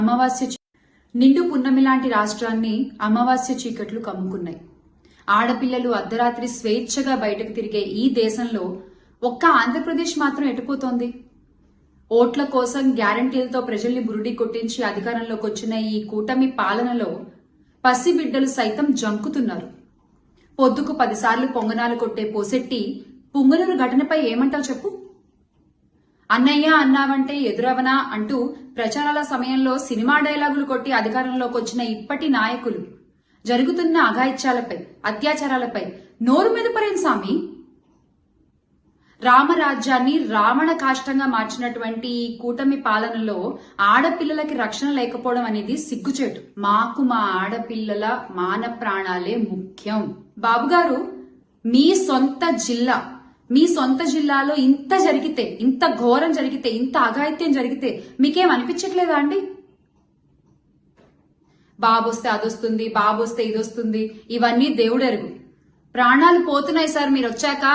అమావాస్య నిండు పున్నమి లాంటి రాష్ట్రాన్ని అమావాస్య చీకట్లు కమ్ముకున్నాయి. ఆడపిల్లలు అర్ధరాత్రి స్వేచ్ఛగా బయటకు తిరిగే ఈ దేశంలో ఒక్క ఆంధ్రప్రదేశ్ మాత్రం ఎటుపోతోంది? ఓట్ల కోసం గ్యారంటీలతో ప్రజల్ని బురుడి కొట్టించి అధికారంలోకి వచ్చిన ఈ కూటమి పాలనలో పసిబిడ్డలు సైతం జంకుతున్నారు. పొద్దుకు 10 సార్లు పొంగనాలు కొట్టే పోసెట్టి పుంగనూరు ఘటనపై ఏమంటావు చెప్పు? అన్నయ్య అన్నావంటే ఎదురవనా అంటూ ప్రచారాల సమయంలో సినిమా డైలాగులు కొట్టి అధికారంలోకి వచ్చిన ఇప్పటి నాయకులు జరుగుతున్న అఘాయిత్యాలపై, అత్యాచారాలపై నోరు మెదపరేం సామి? రామరాజ్యాన్ని రావణ కాష్టంగా మార్చినటువంటి ఈ కూటమి పాలనలో ఆడపిల్లలకి రక్షణ లేకపోవడం అనేది సిగ్గుచేటు. మాకు మా ఆడపిల్లల మాన ప్రాణాలే ముఖ్యం. బాబుగారు, మీ సొంత జిల్లాలో ఇంత జరిగితే, ఇంత ఘోరం జరిగితే, ఇంత అఘాయిత్యం జరిగితే మీకేం అనిపించట్లేదా అండి? బాబొస్తే అదొస్తుంది, బాబొస్తే ఇదొస్తుంది, ఇవన్నీ దేవుడెరుగు. ప్రాణాలు పోతున్నాయి సార్ మీరు వచ్చాక.